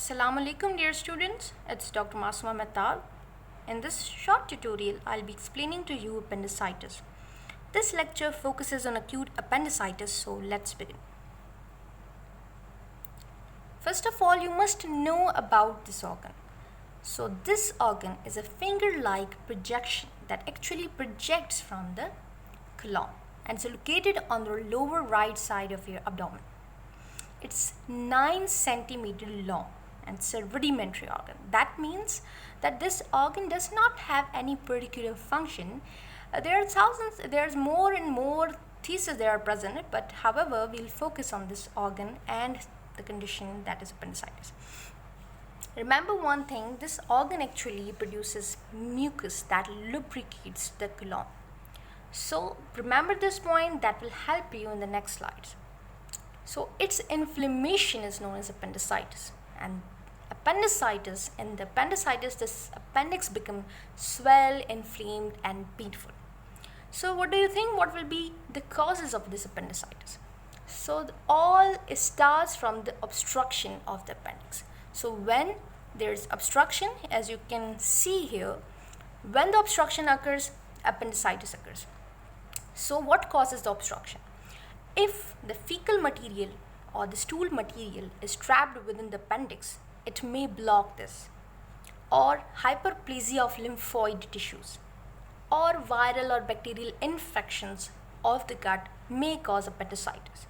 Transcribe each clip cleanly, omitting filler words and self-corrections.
Assalamu alaikum dear students, it's Dr. Masuma Mehtab. In this short tutorial, I'll be explaining to you appendicitis. This lecture focuses on acute appendicitis, so let's begin. First of all, you must know about this organ. So this organ is a finger-like projection that actually projects from the colon and is located on the lower right side of your abdomen. It's 9 centimeter long and it's a rudimentary organ. That means that this organ does not have any particular function. There's more and more theses that are present, but however, we'll focus on this organ and the condition that is appendicitis. Remember one thing, this organ actually produces mucus that lubricates the colon. So remember this point, that will help you in the next slides. So its inflammation is known as appendicitis, and appendicitis, this appendix become swell, inflamed and painful. So what do you think, what will be the causes of this appendicitis? So all starts from the obstruction of the appendix. So when there is obstruction, as you can see here, when the obstruction occurs, appendicitis occurs. So what causes the obstruction? If the fecal material or the stool material is trapped within the appendix, it may block this, or hyperplasia of lymphoid tissues, or viral or bacterial infections of the gut may cause appendicitis.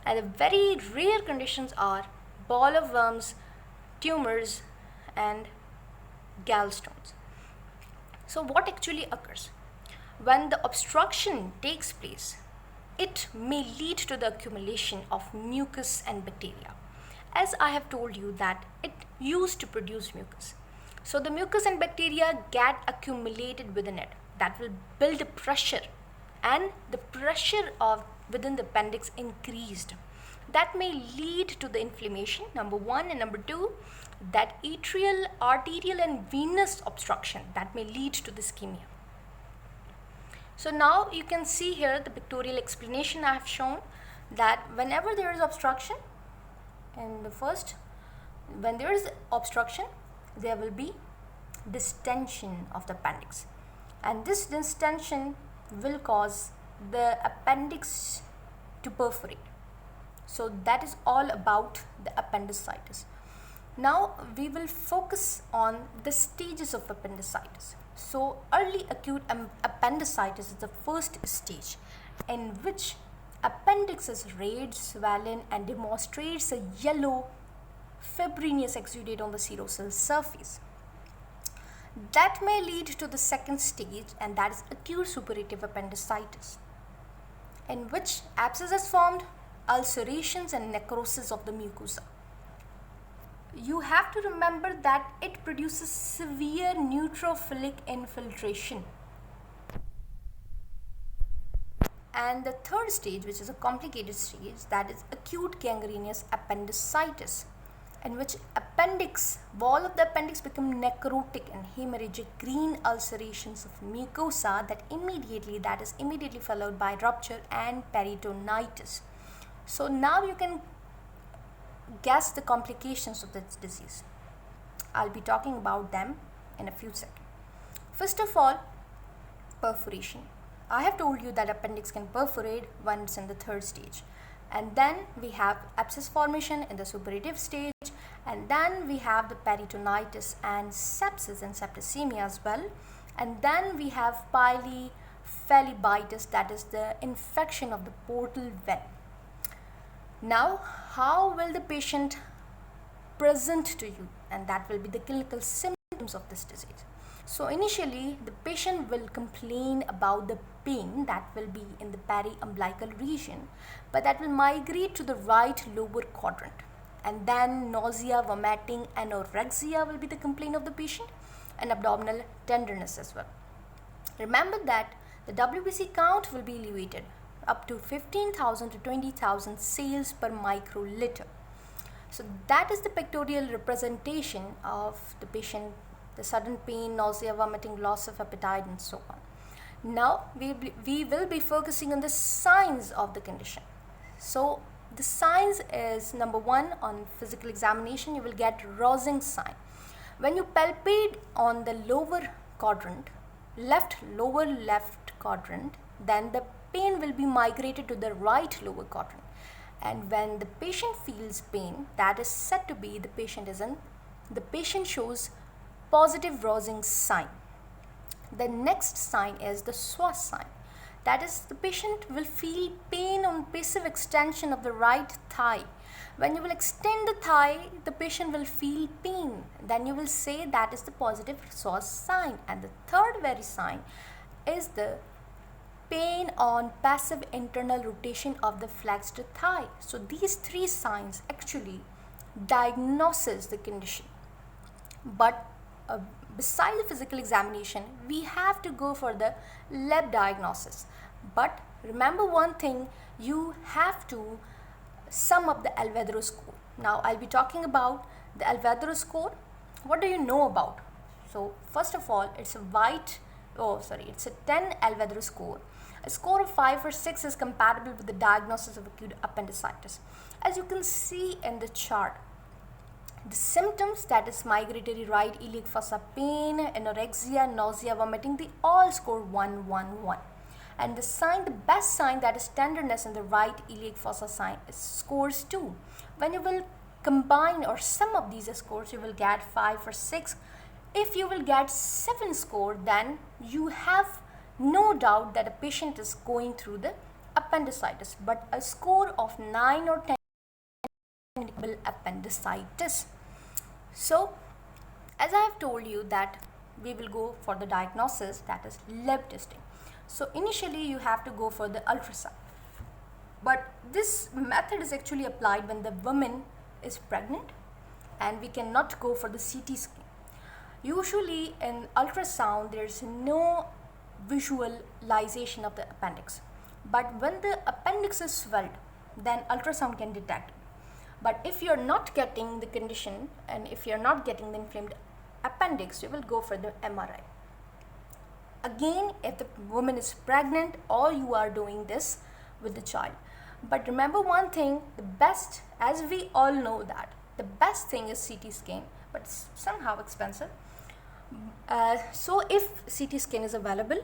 And the very rare conditions are ball of worms, tumors and gallstones. So what actually occurs? When the obstruction takes place, it may lead to the accumulation of mucus and bacteria. As I have told you that it used to produce mucus. So the mucus and bacteria get accumulated within it. That will build pressure, and the pressure within the appendix increased. That may lead to the inflammation, number one, and number two, that atrial, arterial and venous obstruction that may lead to the ischemia. So now you can see here the pictorial explanation I have shown, that whenever there is obstruction, when there is obstruction, there will be distension of the appendix, and this distension will cause the appendix to perforate. So that is all about the appendicitis. Now we will focus on the stages of appendicitis. So early acute appendicitis is the first stage, in which appendix is red, swollen and demonstrates a yellow fibrinous exudate on the serosal surface. That may lead to the second stage, and that is acute suppurative appendicitis, in which abscess is formed, ulcerations and necrosis of the mucosa. You have to remember that it produces severe neutrophilic infiltration. And the third stage, which is a complicated stage, that is acute gangrenous appendicitis, in which wall of the appendix become necrotic and hemorrhagic green ulcerations of mucosa that is immediately followed by rupture and peritonitis. So now you can guess the complications of this disease. I'll be talking about them in a few seconds. First of all, perforation. I have told you that appendix can perforate when it's in the third stage. And then we have abscess formation in the suppurative stage, and then we have the peritonitis and sepsis and septicemia as well. And then we have pylophilitis, that is the infection of the portal vein. Now, how will the patient present to you? And that will be the clinical symptoms of this disease. So initially, the patient will complain about the pain that will be in the periumbilical region, but that will migrate to the right lower quadrant. And then nausea, vomiting, anorexia will be the complaint of the patient, and abdominal tenderness as well. Remember that the WBC count will be elevated up to 15,000 to 20,000 cells per microliter. So that is the pictorial representation of the patient, the sudden pain, nausea, vomiting, loss of appetite and so on. Now we will be focusing on the signs of the condition. So The signs is number 1, on physical examination you will get rousing sign. When you palpate on the lower left quadrant, then the pain will be migrated to the right lower quadrant. And when the patient feels pain, that is said to be the patient shows positive rousing sign. The next sign is the SWAS sign. That is, the patient will feel pain on passive extension of the right thigh. When you will extend the thigh, the patient will feel pain. Then you will say that is the positive SWAS sign. And the third very sign is the pain on passive internal rotation of the flexed thigh. So these 3 signs actually diagnoses the condition. But beside the physical examination, we have to go for the lab diagnosis. But remember one thing, you have to sum up the Alvedro score. Now I'll be talking about the Alvedro score. What do you know about? So first of all, it's a 10 Alvedro score. A score of 5 or 6 is compatible with the diagnosis of acute appendicitis. As you can see in the chart, the symptoms, that is migratory right iliac fossa pain, anorexia, nausea, vomiting, they all score 1, 1, 1. And the sign, the best sign, that is tenderness in the right iliac fossa sign, is scores 2. When you will combine or sum up these scores, you will get 5 or 6. If you will get 7 score, then you have no doubt that a patient is going through the appendicitis. But a score of 9 or 10 appendicitis. So as I have told you that we will go for the diagnosis, that is lab testing. So initially you have to go for the ultrasound, but this method is actually applied when the woman is pregnant and we cannot go for the CT scan. Usually in ultrasound there is no visualization of the appendix, but when the appendix is swelled, then ultrasound can detect. But if you're not getting the condition and if you're not getting the inflamed appendix, you will go for the MRI. Again, if the woman is pregnant or you are doing this with the child. But remember one thing, the best, as we all know that, the best thing is CT scan, but it's somehow expensive. So if CT scan is available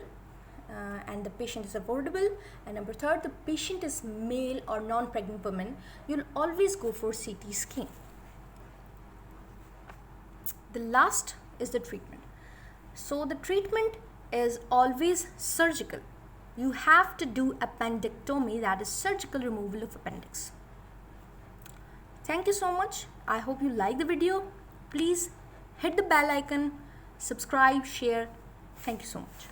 and the patient is affordable, and number 3, the patient is male or non-pregnant woman, you'll always go for CT scan. The last is the treatment. So the treatment is always surgical. You have to do appendectomy, that is surgical removal of appendix. Thank you so much. I hope you like the video. Please hit the bell icon, subscribe, share. Thank you so much.